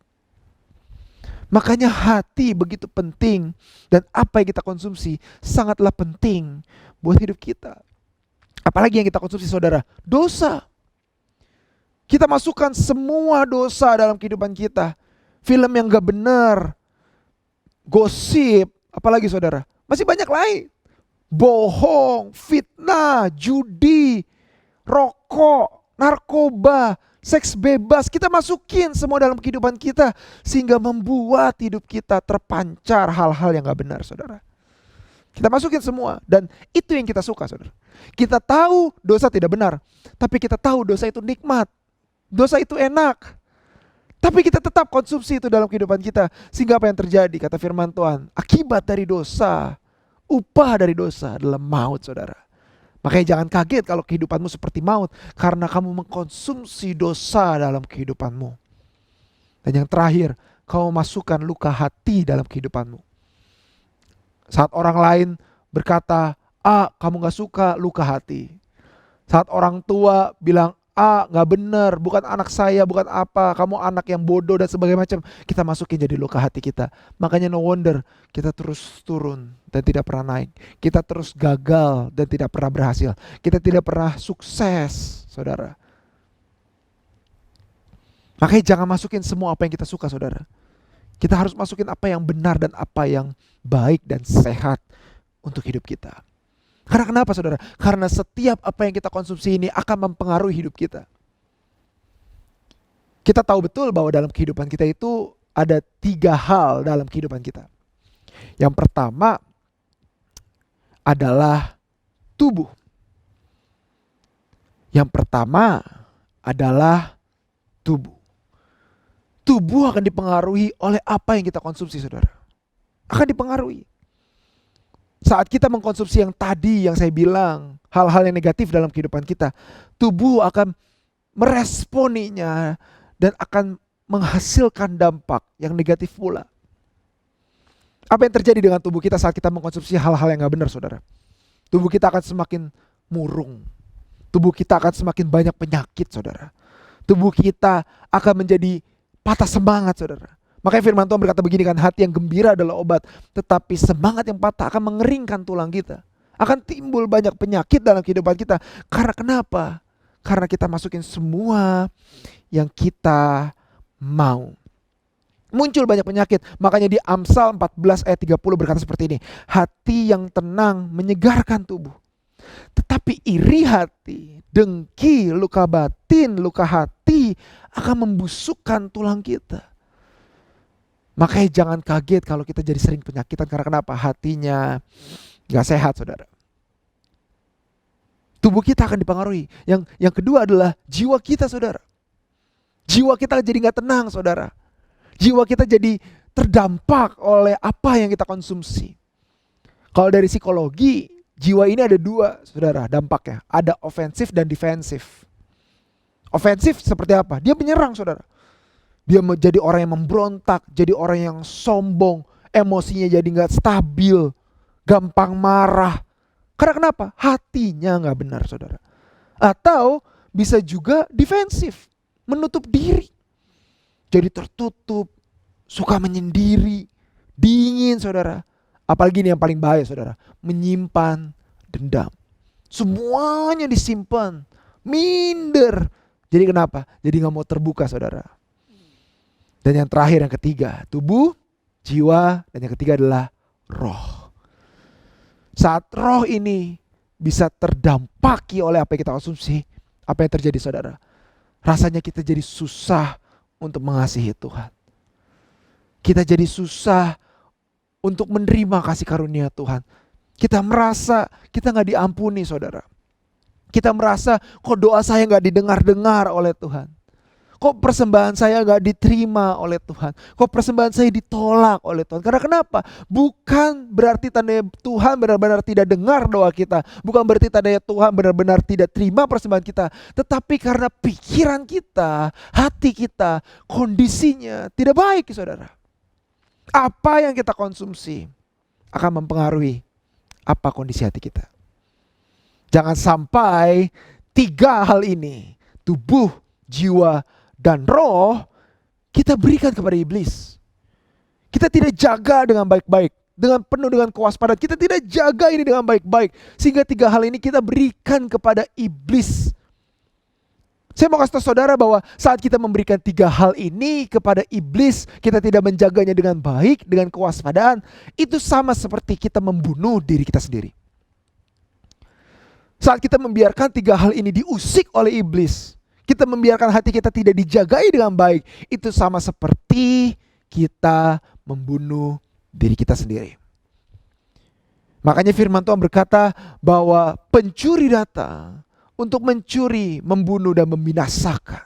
E: Makanya hati begitu penting dan apa yang kita konsumsi sangatlah penting buat hidup kita. Apalagi yang kita konsumsi, saudara, dosa. Kita masukkan semua dosa dalam kehidupan kita. Film yang gak benar, gosip, apalagi saudara, masih banyak lain. Bohong, fitnah, judi, rokok, narkoba, seks bebas, kita masukin semua dalam kehidupan kita sehingga membuat hidup kita terpancar hal-hal yang gak benar, saudara. Kita masukin semua dan itu yang kita suka, saudara. Kita tahu dosa tidak benar, tapi kita tahu dosa itu nikmat, dosa itu enak. Tapi kita tetap konsumsi itu dalam kehidupan kita. Sehingga apa yang terjadi? Kata firman Tuhan, akibat dari dosa, upah dari dosa adalah maut, saudara. Makanya jangan kaget kalau kehidupanmu seperti maut, karena kamu mengkonsumsi dosa dalam kehidupanmu. Dan yang terakhir, kamu masukkan luka hati dalam kehidupanmu. Saat orang lain berkata, kamu gak suka, luka hati. Saat orang tua bilang, gak bener, bukan anak saya, bukan apa, kamu anak yang bodoh dan sebagainya macam, kita masukin jadi luka hati kita. Makanya no wonder kita terus turun dan tidak pernah naik. Kita terus gagal dan tidak pernah berhasil. Kita tidak pernah sukses, saudara. Makanya jangan masukin semua apa yang kita suka, saudara. Kita harus masukin apa yang benar dan apa yang baik dan sehat untuk hidup kita. Karena kenapa, saudara? Karena setiap apa yang kita konsumsi ini akan mempengaruhi hidup kita. Kita tahu betul bahwa dalam kehidupan kita itu ada 3 hal dalam kehidupan kita. Yang pertama adalah tubuh. Yang pertama adalah tubuh. Tubuh akan dipengaruhi oleh apa yang kita konsumsi, saudara. Akan dipengaruhi. Saat kita mengkonsumsi yang tadi yang saya bilang, hal-hal yang negatif dalam kehidupan kita, tubuh akan meresponinya dan akan menghasilkan dampak yang negatif pula. Apa yang terjadi dengan tubuh kita saat kita mengkonsumsi hal-hal yang gak benar, saudara? Tubuh kita akan semakin murung. Tubuh kita akan semakin banyak penyakit, saudara. Tubuh kita akan menjadi patah semangat, saudara. Makanya firman Tuhan berkata begini kan, hati yang gembira adalah obat, tetapi semangat yang patah akan mengeringkan tulang kita. Akan timbul banyak penyakit dalam kehidupan kita. Karena kenapa? Karena kita masukin semua yang kita mau. Muncul banyak penyakit. Makanya di Amsal 14 ayat 30 berkata seperti ini. Hati yang tenang menyegarkan tubuh. Tetapi iri hati, dengki, luka batin, luka hati akan membusukkan tulang kita. Makanya jangan kaget kalau kita jadi sering penyakitan. Karena kenapa? Hatinya gak sehat, saudara. Tubuh kita akan dipengaruhi. Yang kedua adalah jiwa kita, saudara. Jiwa kita jadi gak tenang, saudara. Jiwa kita jadi terdampak oleh apa yang kita konsumsi. Kalau dari psikologi, jiwa ini ada 2, saudara, dampaknya. Ada ofensif dan defensif. Ofensif seperti apa? Dia menyerang, saudara. Dia menjadi orang yang memberontak, jadi orang yang sombong, emosinya jadi gak stabil, gampang marah. Karena kenapa? Hatinya gak benar, saudara. Atau bisa juga defensif, menutup diri. Jadi tertutup, suka menyendiri, dingin, saudara. Apalagi ini yang paling bahaya, saudara, menyimpan dendam. Semuanya disimpan, minder. Jadi kenapa? Jadi gak mau terbuka, saudara. Dan yang terakhir, yang ketiga, tubuh, jiwa, dan yang ketiga adalah roh. Saat roh ini bisa terdampaki oleh apa yang kita konsumsi, apa yang terjadi, saudara? Rasanya kita jadi susah untuk mengasihi Tuhan. Kita jadi susah untuk menerima kasih karunia Tuhan. Kita merasa kita gak diampuni, saudara. Kita merasa kok doa saya gak didengar-dengar oleh Tuhan. Kok persembahan saya gak diterima oleh Tuhan? Kok persembahan saya ditolak oleh Tuhan? Karena kenapa? Bukan berarti tandanya Tuhan benar-benar tidak dengar doa kita. Bukan berarti tandanya Tuhan benar-benar tidak terima persembahan kita. Tetapi karena pikiran kita, hati kita, kondisinya tidak baik, saudara. Apa yang kita konsumsi akan mempengaruhi apa kondisi hati kita. Jangan sampai 3 hal ini, tubuh, jiwa, dan roh, kita berikan kepada iblis. Kita tidak jaga dengan baik-baik, dengan penuh dengan kewaspadaan. Kita tidak jaga ini dengan baik-baik, sehingga 3 hal ini kita berikan kepada iblis. Saya mau kasih tahu saudara bahwa saat kita memberikan 3 hal ini kepada iblis, kita tidak menjaganya dengan baik, dengan kewaspadaan, itu sama seperti kita membunuh diri kita sendiri. Saat kita membiarkan 3 hal ini diusik oleh iblis, kita membiarkan hati kita tidak dijagai dengan baik, itu sama seperti kita membunuh diri kita sendiri. Makanya firman Tuhan berkata bahwa pencuri datang untuk mencuri, membunuh, dan membinasakan.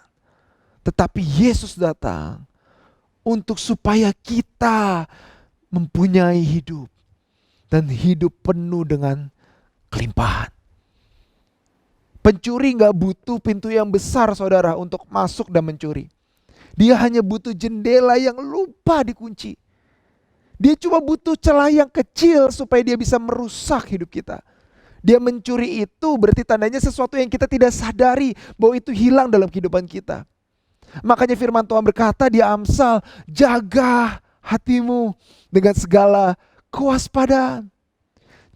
E: Tetapi Yesus datang untuk supaya kita mempunyai hidup, dan hidup penuh dengan kelimpahan. Pencuri gak butuh pintu yang besar, saudara, untuk masuk dan mencuri. Dia hanya butuh jendela yang lupa dikunci. Dia cuma butuh celah yang kecil supaya dia bisa merusak hidup kita. Dia mencuri itu berarti tandanya sesuatu yang kita tidak sadari bahwa itu hilang dalam kehidupan kita. Makanya firman Tuhan berkata di Amsal, jaga hatimu dengan segala kewaspadaan.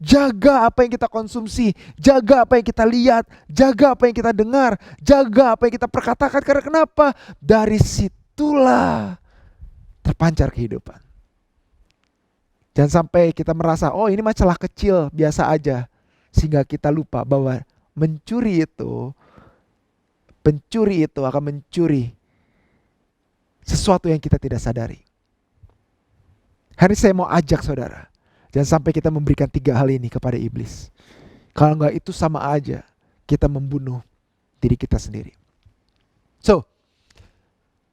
E: Jaga apa yang kita konsumsi, jaga apa yang kita lihat, jaga apa yang kita dengar, jaga apa yang kita perkatakan. Karena kenapa? Dari situlah terpancar kehidupan. Jangan sampai kita merasa, oh ini masalah kecil, biasa aja. Sehingga kita lupa bahwa pencuri itu akan mencuri sesuatu yang kita tidak sadari. Hari ini saya mau ajak saudara, jangan sampai kita memberikan 3 hal ini kepada iblis. Kalau enggak, itu sama aja kita membunuh diri kita sendiri. So,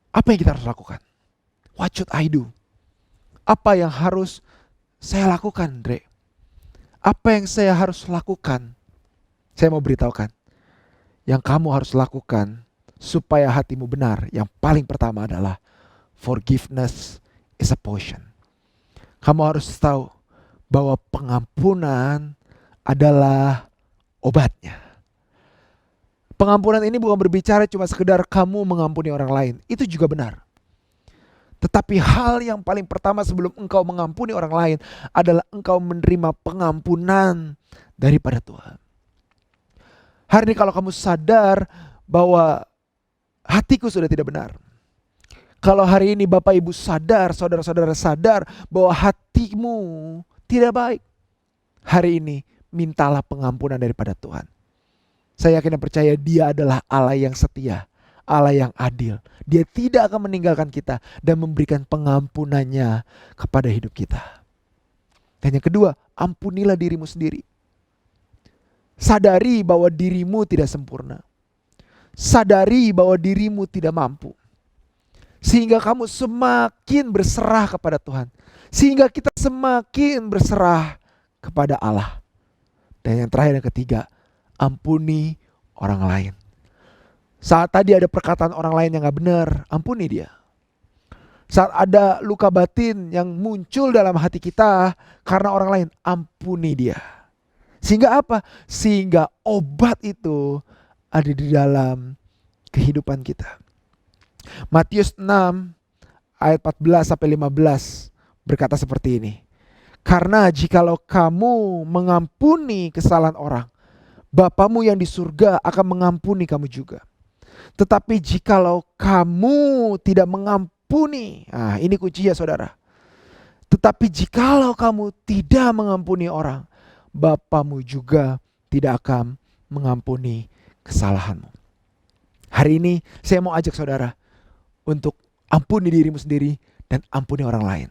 E: apa yang kita harus lakukan? What should I do? Apa yang harus saya lakukan, Dre? Apa yang saya harus lakukan? Saya mau beritahukan. Yang kamu harus lakukan supaya hatimu benar, yang paling pertama adalah forgiveness is a potion. Kamu harus tahu bahwa pengampunan adalah obatnya. Pengampunan ini bukan berbicara cuma sekedar kamu mengampuni orang lain. Itu juga benar. Tetapi hal yang paling pertama sebelum engkau mengampuni orang lain adalah engkau menerima pengampunan daripada Tuhan. Hari ini kalau kamu sadar bahwa hatiku sudah tidak benar. Kalau hari ini Bapak Ibu sadar, saudara-saudara sadar bahwa hatimu tidak baik. Hari ini mintalah pengampunan daripada Tuhan. Saya yakin dan percaya Dia adalah Allah yang setia, Allah yang adil. Dia tidak akan meninggalkan kita dan memberikan pengampunannya kepada hidup kita. Dan yang kedua, ampunilah dirimu sendiri. Sadari bahwa dirimu tidak sempurna. Sadari bahwa dirimu tidak mampu. Sehingga kamu semakin berserah kepada Tuhan. Sehingga kita semakin berserah kepada Allah. Dan yang terakhir, yang ketiga, ampuni orang lain. Saat tadi ada perkataan orang lain yang gak benar, ampuni dia. Saat ada luka batin yang muncul dalam hati kita karena orang lain, ampuni dia. Sehingga apa? Sehingga obat itu ada di dalam kehidupan kita. Matius 6 ayat 14 sampai 15 berkata seperti ini. Karena jikalau kamu mengampuni kesalahan orang, Bapamu yang di surga akan mengampuni kamu juga. Tetapi jikalau kamu tidak mengampuni, nah ini kuncinya saudara. Tetapi jikalau kamu tidak mengampuni orang, Bapamu juga tidak akan mengampuni kesalahanmu. Hari ini saya mau ajak saudara untuk ampuni dirimu sendiri dan ampuni orang lain.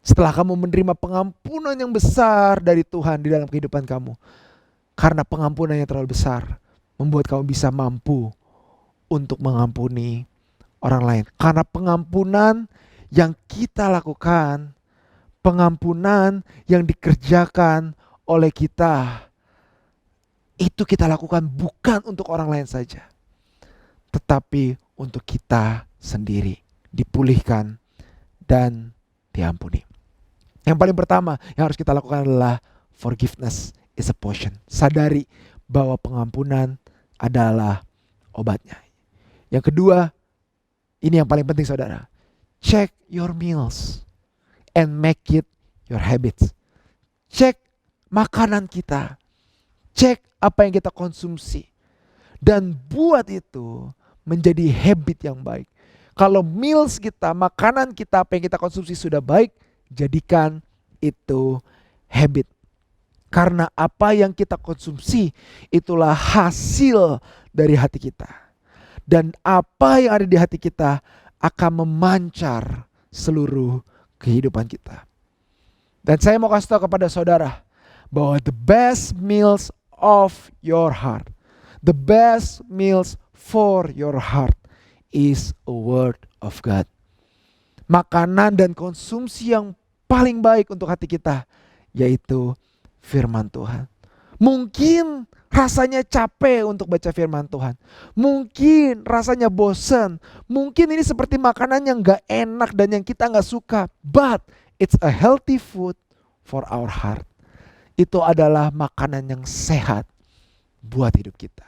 E: Setelah kamu menerima pengampunan yang besar dari Tuhan di dalam kehidupan kamu, karena pengampunan yang terlalu besar membuat kamu bisa mampu untuk mengampuni orang lain. Karena pengampunan yang kita lakukan, pengampunan yang dikerjakan oleh kita, itu kita lakukan bukan untuk orang lain saja, tetapi untuk kita sendiri, dipulihkan dan diampuni. Yang paling pertama yang harus kita lakukan adalah forgiveness is a potion. Sadari bahwa pengampunan adalah obatnya. Yang kedua, ini yang paling penting saudara. Check your meals and make it your habits. Cek makanan kita. Cek apa yang kita konsumsi. Dan buat itu menjadi habit yang baik. Kalau meals kita, makanan kita, apa yang kita konsumsi sudah baik, jadikan itu habit. Karena apa yang kita konsumsi itulah hasil dari hati kita. Dan apa yang ada di hati kita akan memancar seluruh kehidupan kita. Dan saya mau kasih tahu kepada saudara bahwa the best meals of your heart, the best meals for your heart is a word of God. Makanan dan konsumsi yang paling baik untuk hati kita yaitu firman Tuhan. Mungkin rasanya capek untuk baca firman Tuhan. Mungkin rasanya bosan. Mungkin ini seperti makanan yang gak enak dan yang kita gak suka. But it's a healthy food for our heart. Itu adalah makanan yang sehat buat hidup kita.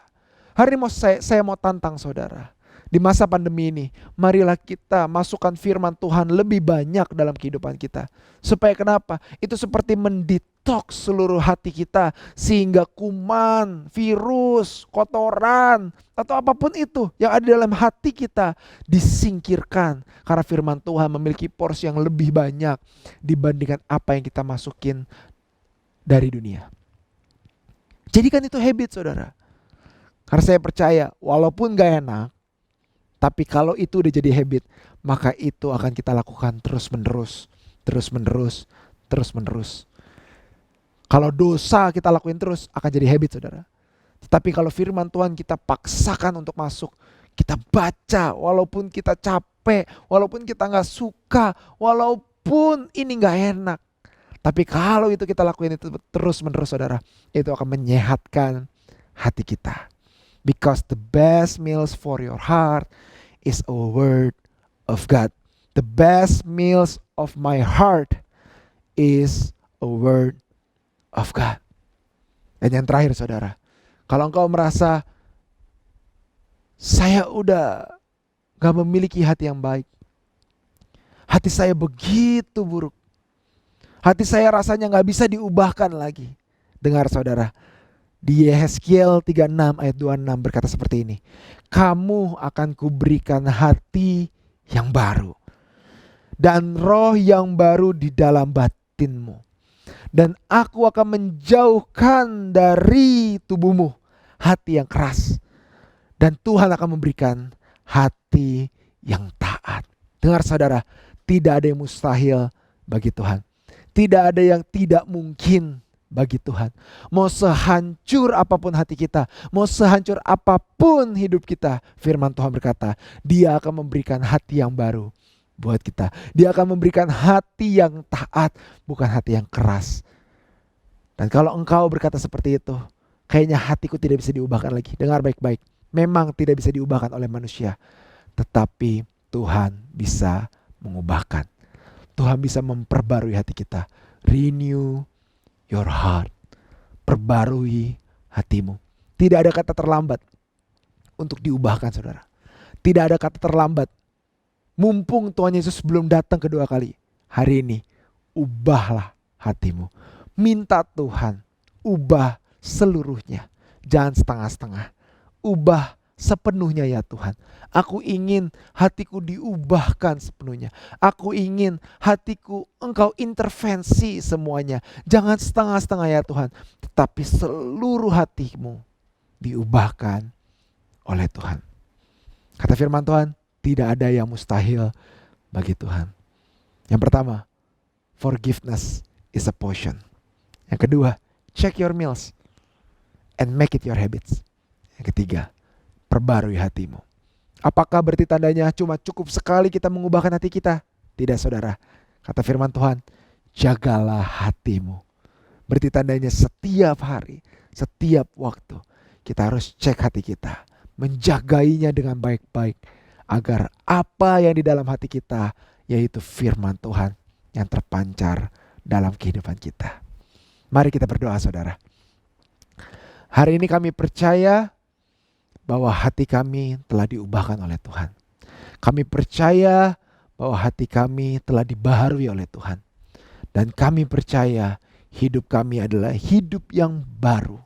E: Hari ini saya mau tantang saudara. Di masa pandemi ini, marilah kita masukkan firman Tuhan lebih banyak dalam kehidupan kita. Supaya kenapa? Itu seperti mendetoks seluruh hati kita. Sehingga kuman, virus, kotoran, atau apapun itu yang ada dalam hati kita disingkirkan. Karena firman Tuhan memiliki porsi yang lebih banyak dibandingkan apa yang kita masukin dari dunia. Jadikan itu habit saudara. Karena saya percaya walaupun gak enak, tapi kalau itu udah jadi habit, maka itu akan kita lakukan terus menerus terus menerus. Kalau dosa kita lakuin terus akan jadi habit, saudara. Tetapi kalau firman Tuhan kita paksakan untuk masuk, kita baca walaupun kita capek, walaupun kita gak suka, walaupun ini gak enak. Tapi kalau itu kita lakuin itu terus menerus, saudara, itu akan menyehatkan hati kita. Because the best meals for your heart is a word of God. The best meals of my heart is a word of God. Dan yang terakhir, saudara, kalau engkau merasa saya udah gak memiliki hati yang baik, hati saya begitu buruk, hati saya rasanya gak bisa diubahkan lagi. Dengar, saudara, di Yehezkiel 36 ayat 26 berkata seperti ini. Kamu akan kuberikan hati yang baru dan roh yang baru di dalam batinmu. Dan aku akan menjauhkan dari tubuhmu hati yang keras. Dan Tuhan akan memberikan hati yang taat. Dengar, saudara, tidak ada yang mustahil bagi Tuhan. Tidak ada yang tidak mungkin bagi Tuhan. Mau sehancur apapun hati kita, mau sehancur apapun hidup kita, firman Tuhan berkata, Dia akan memberikan hati yang baru buat kita. Dia akan memberikan hati yang taat, bukan hati yang keras. Dan kalau engkau berkata seperti itu, kayaknya hatiku tidak bisa diubahkan lagi. Dengar baik-baik, memang tidak bisa diubahkan oleh manusia, tetapi Tuhan bisa mengubahkan. Tuhan bisa memperbarui hati kita. Renew your heart. Perbarui hatimu. Tidak ada kata terlambat untuk diubahkan, saudara. Tidak ada kata terlambat. Mumpung Tuhan Yesus belum datang kedua kali, hari ini ubahlah hatimu. Minta Tuhan ubah seluruhnya. Jangan setengah-setengah. Ubah sepenuhnya, ya Tuhan. Aku ingin hatiku diubahkan sepenuhnya. Aku ingin hatiku Engkau intervensi semuanya. Jangan setengah-setengah, ya Tuhan. Tetapi seluruh hatimu diubahkan oleh Tuhan. Kata firman Tuhan, tidak ada yang mustahil bagi Tuhan. Yang pertama, forgiveness is a potion. Yang kedua, check your meals and make it your habits. Yang ketiga, perbarui hatimu. Apakah berarti tandanya cuma cukup sekali kita mengubahkan hati kita? Tidak, saudara. Kata firman Tuhan, jagalah hatimu. Berarti tandanya setiap hari, setiap waktu kita harus cek hati kita, menjagainya dengan baik-baik, agar apa yang di dalam hati kita, yaitu firman Tuhan yang terpancar dalam kehidupan kita. Mari kita berdoa, saudara. Hari ini kami percaya bahwa hati kami telah diubahkan oleh Tuhan. Kami percaya bahwa hati kami telah dibaharui oleh Tuhan. Dan kami percaya hidup kami adalah hidup yang baru.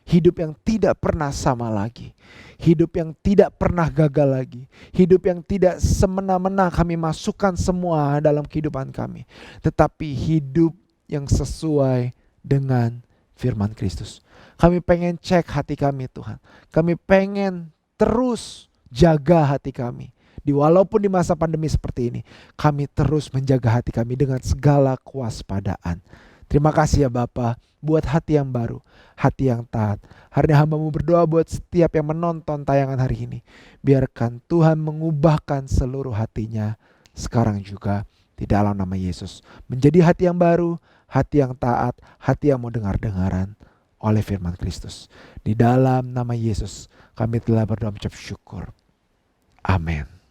E: Hidup yang tidak pernah sama lagi. Hidup yang tidak pernah gagal lagi. Hidup yang tidak semena-mena kami masukkan semua dalam kehidupan kami. Tetapi hidup yang sesuai dengan firman Kristus. Kami pengen cek hati kami, Tuhan. Kami pengen terus jaga hati kami. Walaupun di masa pandemi seperti ini, kami terus menjaga hati kami dengan segala kewaspadaan. Terima kasih ya Bapa, buat hati yang baru, hati yang taat. Hari ini hamba-Mu berdoa buat setiap yang menonton tayangan hari ini. Biarkan Tuhan mengubahkan seluruh hatinya sekarang juga di dalam nama Yesus. Menjadi hati yang baru, hati yang taat, hati yang mau dengar-dengaran oleh firman Kristus. Di dalam nama Yesus kami telah berdoa mengucap syukur. Amin.